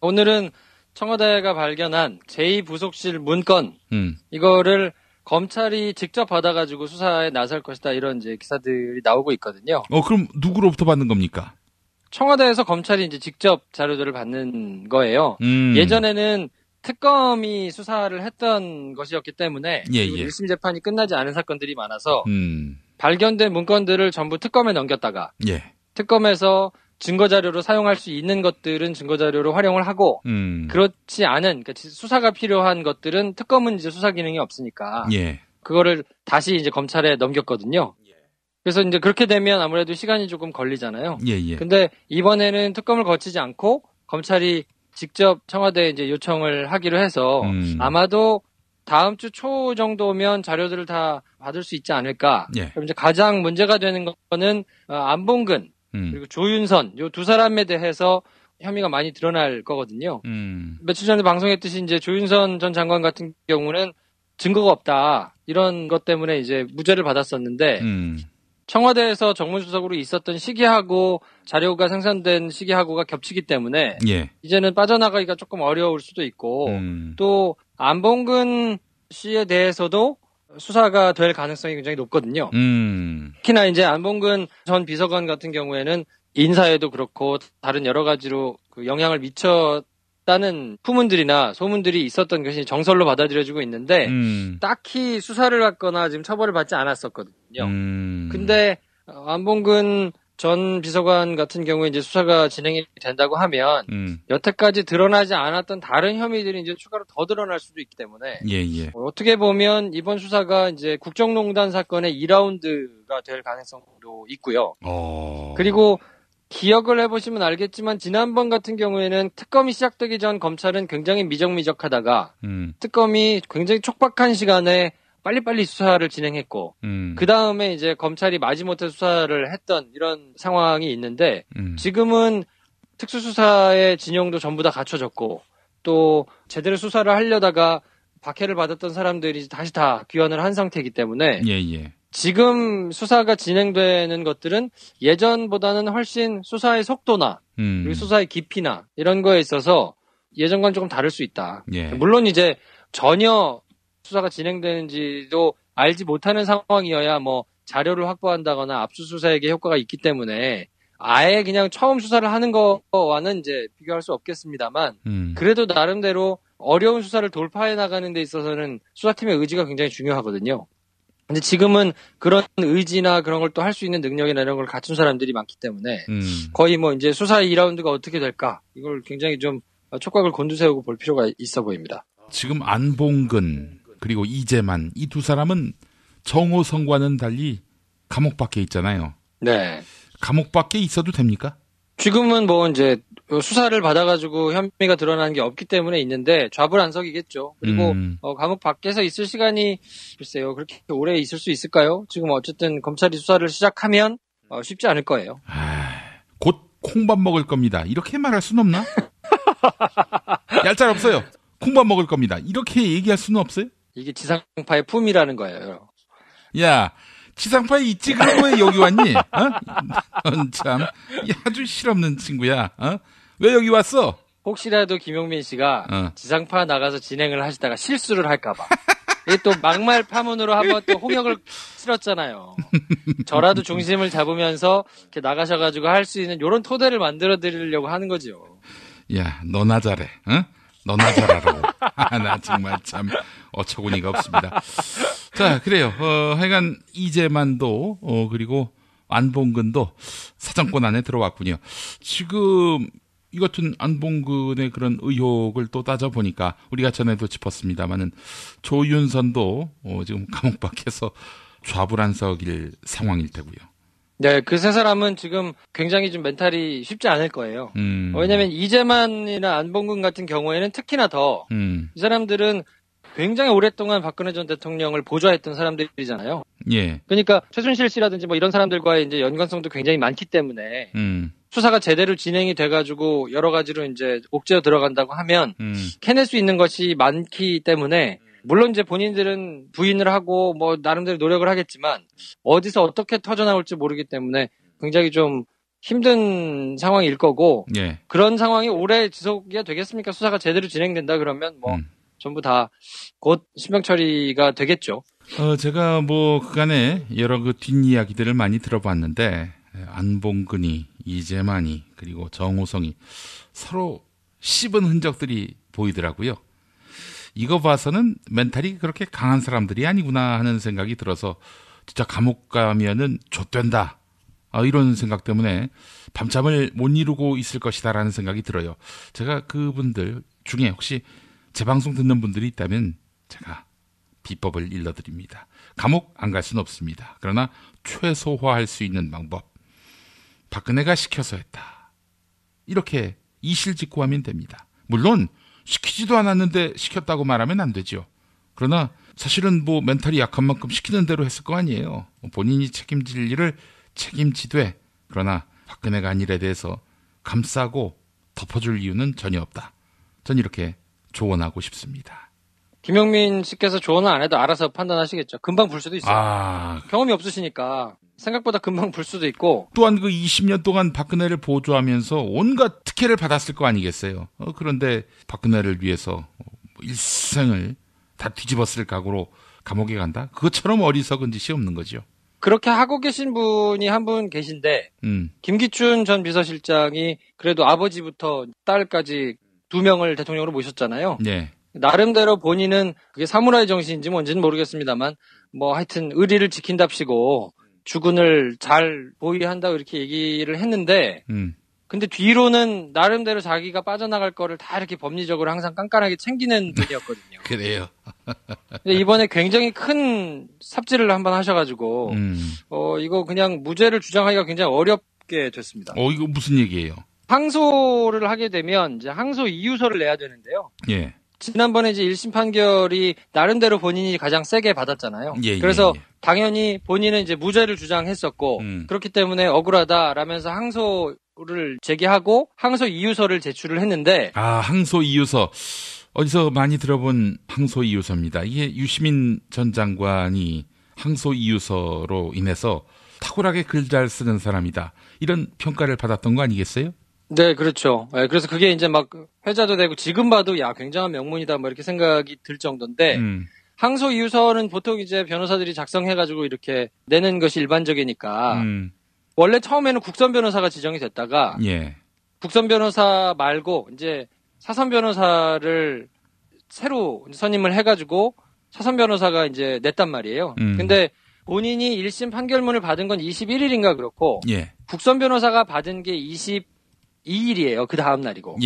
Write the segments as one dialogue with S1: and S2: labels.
S1: 오늘은 청와대가 발견한 제2부속실 문건, 이거를 검찰이 직접 받아가지고 수사에 나설 것이다, 이런 이제 기사들이 나오고 있거든요.
S2: 그럼 누구로부터 받는 겁니까? 청와대에서
S1: 검찰이 이제 직접 자료들을 받는 거예요. 예전에는 특검이 수사를 했던 것이었기 때문에 1심 재판이 끝나지 않은 사건들이 많아서 발견된 문건들을 전부 특검에 넘겼다가 특검에서 증거자료로 사용할 수 있는 것들은 증거자료로 활용을 하고 그렇지 않은, 그러니까 수사가 필요한 것들은 특검은 이제 수사 기능이 없으니까 그거를 다시 이제 검찰에 넘겼거든요. 그래서 이제 그렇게 되면 아무래도 시간이 조금 걸리잖아요. 근데 이번에는 특검을 거치지 않고 검찰이 직접 청와대에 이제 요청을 하기로 해서 아마도 다음 주 초 정도면 자료들을 다 받을 수 있지 않을까. 그럼 이제 가장 문제가 되는 거는 안봉근 그리고 조윤선, 요 두 사람에 대해서 혐의가 많이 드러날 거거든요. 며칠 전에 방송했듯이 이제 조윤선 전 장관 같은 경우는 증거가 없다, 이런 것 때문에 이제 무죄를 받았었는데 청와대에서 정무수석으로 있었던 시기하고 자료가 생산된 시기하고가 겹치기 때문에 이제는 빠져나가기가 조금 어려울 수도 있고 또 안봉근 씨에 대해서도 수사가 될 가능성이 굉장히 높거든요. 특히나 이제 안봉근 전 비서관 같은 경우에는 인사에도 그렇고 다른 여러 가지로 그 영향을 미쳤다는 후문들이나 소문들이 있었던 것이 정설로 받아들여지고 있는데 딱히 수사를 받거나 지금 처벌을 받지 않았었거든요. 근데 안봉근 전 비서관 같은 경우에 이제 수사가 진행이 된다고 하면 여태까지 드러나지 않았던 다른 혐의들이 이제 추가로 더 드러날 수도 있기 때문에 어떻게 보면 이번 수사가 이제 국정농단 사건의 2라운드가 될 가능성도 있고요. 그리고 기억을 해보시면 알겠지만 지난번 같은 경우에는 특검이 시작되기 전 검찰은 굉장히 미적미적하다가 특검이 굉장히 촉박한 시간에 빨리빨리 수사를 진행했고 그 다음에 이제 검찰이 마지못해 수사를 했던 이런 상황이 있는데 지금은 특수수사의 진영도 전부 다 갖춰졌고 또 제대로 수사를 하려다가 박해를 받았던 사람들이 다시 다 귀환을 한 상태이기 때문에 지금 수사가 진행되는 것들은 예전보다는 훨씬 수사의 속도나 그리고 수사의 깊이나 이런 거에 있어서 예전과는 조금 다를 수 있다. 물론 이제 전혀 수사가 진행되는지도 알지 못하는 상황이어야 뭐 자료를 확보한다거나 압수수색의 효과가 있기 때문에 아예 그냥 처음 수사를 하는 거와는 이제 비교할 수 없겠습니다만 그래도 나름대로 어려운 수사를 돌파해 나가는 데 있어서는 수사팀의 의지가 굉장히 중요하거든요. 근데 지금은 그런 의지나 그런 걸 또 할 수 있는 능력이나 이런 걸 갖춘 사람들이 많기 때문에 거의 뭐 이제 수사 2라운드가 어떻게 될까 이걸 굉장히 좀 촉각을 곤두세우고 볼 필요가 있어 보입니다.
S2: 지금 안봉근 그리고 이재만 이 두 사람은 정호성과는 달리 감옥 밖에 있잖아요. 감옥 밖에 있어도 됩니까?
S1: 지금은 뭐 이제 수사를 받아가지고 혐의가 드러나는 게 없기 때문에 있는데 좌불안석이겠죠. 그리고 감옥 밖에서 있을 시간이 글쎄요 그렇게 오래 있을 수 있을까요? 지금 어쨌든 검찰이 수사를 시작하면 쉽지 않을 거예요.
S2: 곧 콩밥 먹을 겁니다. 이렇게 말할 수는 없나? 얄짤 없어요. 콩밥 먹을 겁니다. 이렇게 얘기할 수는 없어요?
S1: 이게 지상파의 품이라는 거예요.
S2: 야, 지상파에 있지 그런 거에 여기 왔니? 넌 참 아주 실없는 친구야. 왜 여기 왔어?
S1: 혹시라도 김용민 씨가 지상파 나가서 진행을 하시다가 실수를 할까봐. 이게 또 막말 파문으로 한번 또 홍역을 치렀잖아요. 저라도 중심을 잡으면서 이렇게 나가셔가지고 할 수 있는 이런 토대를 만들어 드리려고 하는 거죠.
S2: 야, 너나 잘해. 너나 잘하라고. 나 정말 참 어처구니가 없습니다. 자, 그래요. 하여간 이재만도 그리고 안봉근도 사정권 안에 들어왔군요. 지금 이 같은 안봉근의 그런 의혹을 또 따져보니까 우리가 전에도 짚었습니다만은 조윤선도 지금 감옥 밖에서 좌불안석일 상황일 테고요.
S1: 네, 그 세 사람은 지금 굉장히 좀 멘탈이 쉽지 않을 거예요. 왜냐면 이재만이나 안봉근 같은 경우에는 특히나 더 이 사람들은 굉장히 오랫동안 박근혜 전 대통령을 보좌했던 사람들이잖아요. 그러니까 최순실 씨라든지 뭐 이런 사람들과의 이제 연관성도 굉장히 많기 때문에 수사가 제대로 진행이 돼가지고 여러 가지로 이제 옥죄어 들어간다고 하면 캐낼 수 있는 것이 많기 때문에 물론 이제 본인들은 부인을 하고 뭐 나름대로 노력을 하겠지만 어디서 어떻게 터져나올지 모르기 때문에 굉장히 좀 힘든 상황일 거고 예. 그런 상황이 오래 지속이 되겠습니까? 수사가 제대로 진행된다 그러면 뭐 전부 다 곧 신병 처리가 되겠죠.
S2: 제가 뭐 그간에 여러 그 뒷이야기들을 많이 들어봤는데 안봉근이, 이재만이 그리고 정호성이 서로 씹은 흔적들이 보이더라고요. 이거 봐서는 멘탈이 그렇게 강한 사람들이 아니구나 하는 생각이 들어서 진짜 감옥 가면은 좆된다. 이런 생각 때문에 밤잠을 못 이루고 있을 것이다라는 생각이 들어요. 제가 그분들 중에 혹시 제 방송 듣는 분들이 있다면 제가 비법을 일러드립니다. 감옥 안 갈 수는 없습니다. 그러나 최소화할 수 있는 방법. 박근혜가 시켜서 했다. 이렇게 이실직고하면 됩니다. 물론 시키지도 않았는데 시켰다고 말하면 안 되죠. 그러나 사실은 뭐 멘탈이 약한 만큼 시키는 대로 했을 거 아니에요. 본인이 책임질 일을 책임지되 그러나 박근혜가 한 일에 대해서 감싸고 덮어줄 이유는 전혀 없다. 전 이렇게 조언하고 싶습니다.
S1: 김영민 씨께서 조언을 안 해도 알아서 판단하시겠죠. 금방 불 수도 있어요. 경험이 없으시니까 생각보다 금방 불 수도 있고
S2: 또한 그 20년 동안 박근혜를 보조하면서 온갖 특혜를 받았을 거 아니겠어요. 그런데 박근혜를 위해서 일생을 다 뒤집었을 각오로 감옥에 간다? 그것처럼 어리석은 짓이 없는 거죠.
S1: 그렇게 하고 계신 분이 한 분 계신데 김기춘 전 비서실장이 그래도 아버지부터 딸까지 2명을 대통령으로 모셨잖아요.
S2: 네.
S1: 나름대로 본인은 그게 사무라이 정신인지 뭔지는 모르겠습니다만 뭐 하여튼 의리를 지킨답시고 주군을 잘 보위한다고 이렇게 얘기를 했는데 근데 뒤로는 나름대로 자기가 빠져나갈 거를 다 이렇게 법리적으로 항상 깐깐하게 챙기는 분이었거든요.
S2: 그래요.
S1: 근데 이번에 굉장히 큰 삽질을 한번 하셔가지고 이거 그냥 무죄를 주장하기가 굉장히 어렵게 됐습니다.
S2: 이거 무슨 얘기예요?
S1: 항소를 하게 되면 이제 항소 이유서를 내야 되는데요.
S2: 예.
S1: 지난번에 이제 1심 판결이 나름대로 본인이 가장 세게 받았잖아요. 그래서 당연히 본인은 이제 무죄를 주장했었고 그렇기 때문에 억울하다라면서 항소를 제기하고 항소 이유서를 제출을 했는데
S2: 항소 이유서 어디서 많이 들어본 항소 이유서입니다. 이게 유시민 전 장관이 항소 이유서로 인해서 탁월하게 글 잘 쓰는 사람이다. 이런 평가를 받았던 거 아니겠어요?
S1: 네, 그렇죠. 네, 그래서 그게 이제 막 회자도 되고 지금 봐도 굉장한 명문이다 뭐 이렇게 생각이 들 정도인데 항소 이유서는 보통 이제 변호사들이 작성해가지고 이렇게 내는 것이 일반적이니까 원래 처음에는 국선 변호사가 지정이 됐다가 국선 변호사 말고 이제 사선 변호사를 새로 선임을 해가지고 사선 변호사가 이제 냈단 말이에요. 근데 본인이 1심 판결문을 받은 건 21일인가 그렇고 국선 변호사가 받은 게 22일이에요. 그 다음 날이고.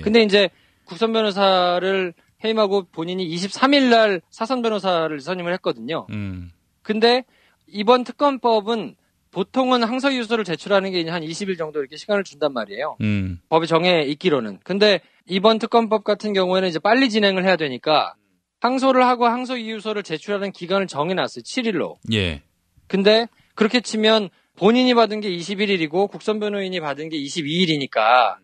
S1: 근데 이제 국선 변호사를 해임하고 본인이 23일 날 사선 변호사를 선임을 했거든요. 근데 이번 특검법은 보통은 항소 이유서를 제출하는 게 한 20일 정도 이렇게 시간을 준단 말이에요. 법이 정해 있기로는. 근데 이번 특검법 같은 경우에는 이제 빨리 진행을 해야 되니까 항소를 하고 항소 이유서를 제출하는 기간을 정해놨어요. 7일로. 근데 그렇게 치면 본인이 받은 게 21일이고 국선 변호인이 받은 게 22일이니까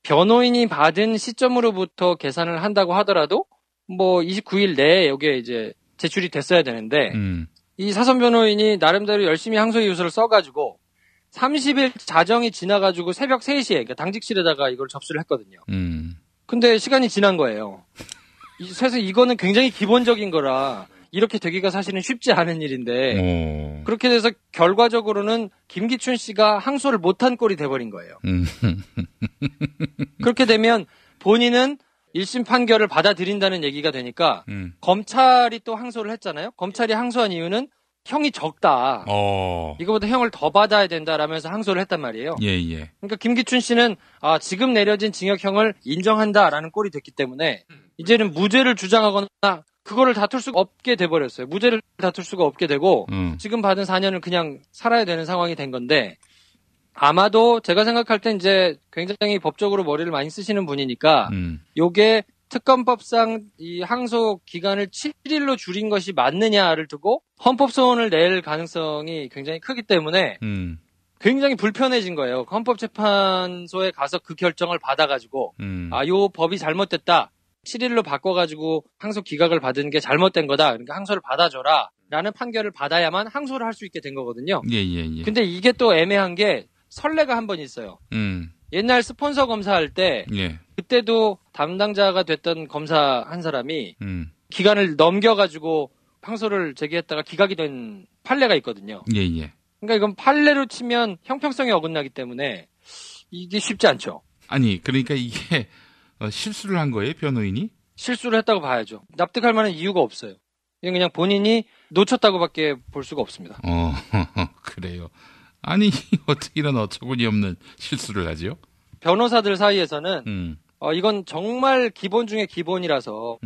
S1: 변호인이 받은 시점으로부터 계산을 한다고 하더라도 뭐 29일 내에 여기에 이제 제출이 됐어야 되는데 이 사선 변호인이 나름대로 열심히 항소 이유서를 써가지고 30일 자정이 지나가지고 새벽 3시에 그러니까 당직실에다가 이걸 접수를 했거든요. 근데 시간이 지난 거예요. 사실 이거는 굉장히 기본적인 거라 이렇게 되기가 사실은 쉽지 않은 일인데 그렇게 돼서 결과적으로는 김기춘 씨가 항소를 못한 꼴이 돼버린 거예요. 그렇게 되면 본인은 1심 판결을 받아들인다는 얘기가 되니까 검찰이 또 항소를 했잖아요. 검찰이 항소한 이유는 형이 적다. 이거보다 형을 더 받아야 된다라면서 항소를 했단 말이에요. 그러니까 김기춘 씨는 지금 내려진 징역형을 인정한다라는 꼴이 됐기 때문에 이제는 무죄를 주장하거나 그거를 다툴 수가 없게 돼버렸어요. 무죄를 다툴 수가 없게 되고 지금 받은 4년을 그냥 살아야 되는 상황이 된 건데 아마도 제가 생각할 땐 이제 굉장히 법적으로 머리를 많이 쓰시는 분이니까 요게 특검법상 이 항소 기간을 7일로 줄인 것이 맞느냐를 두고 헌법소원을 낼 가능성이 굉장히 크기 때문에 굉장히 불편해진 거예요. 헌법재판소에 가서 그 결정을 받아가지고 요 법이 잘못됐다. 7일로 바꿔가지고 항소 기각을 받은 게 잘못된 거다. 그러니까 항소를 받아줘라. 라는 판결을 받아야만 항소를 할 수 있게 된 거거든요. 근데 이게 또 애매한 게 선례가 한 번 있어요. 옛날 스폰서 검사할 때 예. 그때도 담당자가 됐던 검사 한 사람이 기간을 넘겨가지고 항소를 제기했다가 기각이 된 판례가 있거든요.
S2: 예.
S1: 그러니까 이건 판례로 치면 형평성이 어긋나기 때문에 이게 쉽지 않죠.
S2: 아니 그러니까 이게 실수를 한 거예요, 변호인이?
S1: 실수를 했다고 봐야죠. 납득할 만한 이유가 없어요. 이건 그냥 본인이 놓쳤다고밖에 볼 수가 없습니다.
S2: 그래요. 아니 어떻게 이런 어처구니 없는 실수를 하죠?
S1: 변호사들 사이에서는 이건 정말 기본 중에 기본이라서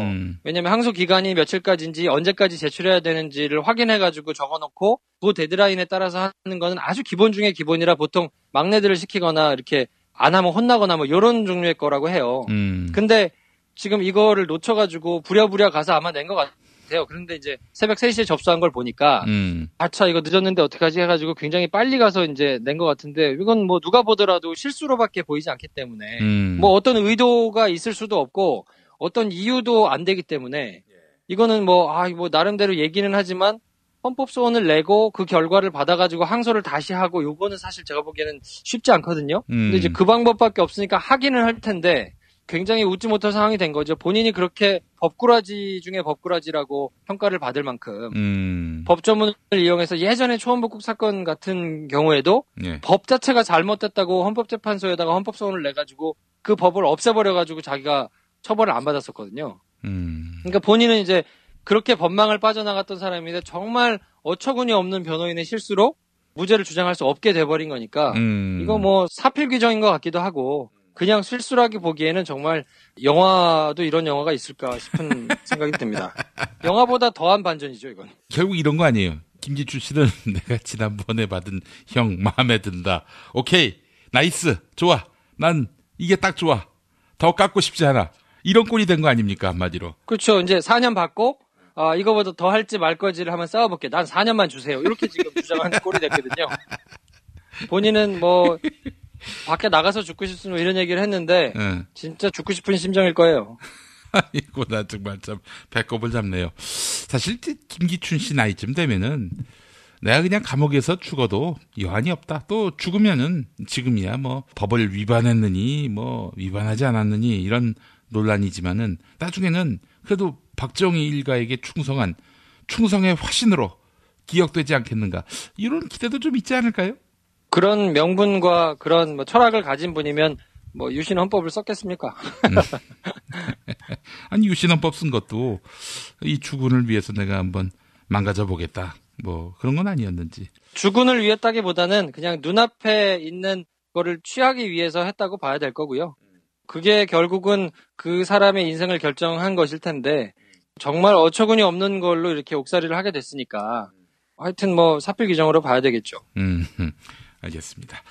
S1: 왜냐면 항소 기간이 며칠까지인지 언제까지 제출해야 되는지를 확인해가지고 적어놓고 그 데드라인에 따라서 하는 거는 아주 기본 중에 기본이라 보통 막내들을 시키거나 이렇게 안 하면 혼나거나 뭐 이런 종류의 거라고 해요. 근데 지금 이거를 놓쳐가지고 부랴부랴 가서 아마 낸 것 같아요. 그런데 이제 새벽 3시에 접수한 걸 보니까 아차 이거 늦었는데 어떡하지 해가지고 굉장히 빨리 가서 이제 낸 것 같은데 이건 뭐 누가 보더라도 실수로밖에 보이지 않기 때문에 뭐 어떤 의도가 있을 수도 없고 어떤 이유도 안 되기 때문에 이거는 뭐 나름대로 얘기는 하지만 헌법소원을 내고 그 결과를 받아가지고 항소를 다시 하고 요거는 사실 제가 보기에는 쉽지 않거든요. 근데 이제 그 방법밖에 없으니까 하기는 할 텐데 굉장히 웃지 못할 상황이 된 거죠. 본인이 그렇게 법꾸라지 중에 법꾸라지라고 평가를 받을 만큼 법조문을 이용해서 예전에 초원복국 사건 같은 경우에도 예. 법 자체가 잘못됐다고 헌법재판소에다가 헌법소원을 내가지고 그 법을 없애버려가지고 자기가 처벌을 안 받았었거든요. 그러니까 본인은 이제 그렇게 법망을 빠져나갔던 사람인데 정말 어처구니 없는 변호인의 실수로 무죄를 주장할 수 없게 돼버린 거니까 이거 뭐 사필 규정인 것 같기도 하고 그냥 실수라기 보기에는 정말 영화도 이런 영화가 있을까 싶은 생각이 듭니다. 영화보다 더한 반전이죠, 이건.
S2: 결국 이런 거 아니에요. 김기춘 씨는 내가 지난번에 받은 형 마음에 든다. 오케이, 나이스, 좋아. 난 이게 딱 좋아. 더 깎고 싶지 않아. 이런 꼴이 된 거 아닙니까, 한마디로.
S1: 그렇죠. 이제 4년 받고 이거보다 더 할지 말 거지를 한번 싸워볼게. 난 4년만 주세요. 이렇게 지금 주장하는 꼴이 됐거든요. 본인은 뭐 밖에 나가서 죽고 싶으면 이런 얘기를 했는데 진짜 죽고 싶은 심정일 거예요.
S2: 아이고 나 정말 참 배꼽을 잡네요. 사실 김기춘 씨 나이쯤 되면은 내가 그냥 감옥에서 죽어도 여한이 없다. 또 죽으면은 지금이야 뭐 법을 위반했느니 뭐 위반하지 않았느니 이런 논란이지만은 나중에는 그래도 박정희 일가에게 충성한 충성의 화신으로 기억되지 않겠는가. 이런 기대도 좀 있지 않을까요?
S1: 그런 명분과 그런 뭐 철학을 가진 분이면 뭐 유신 헌법을 썼겠습니까?
S2: 아니 유신 헌법 쓴 것도 이 주군을 위해서 내가 한번 망가져 보겠다. 뭐 그런 건 아니었는지.
S1: 주군을 위했다기보다는 그냥 눈앞에 있는 거를 취하기 위해서 했다고 봐야 될 거고요. 그게 결국은 그 사람의 인생을 결정한 것일 텐데 정말 어처구니 없는 걸로 이렇게 옥살이를 하게 됐으니까 하여튼 뭐 사필 규정으로 봐야 되겠죠.
S2: 알겠습니다.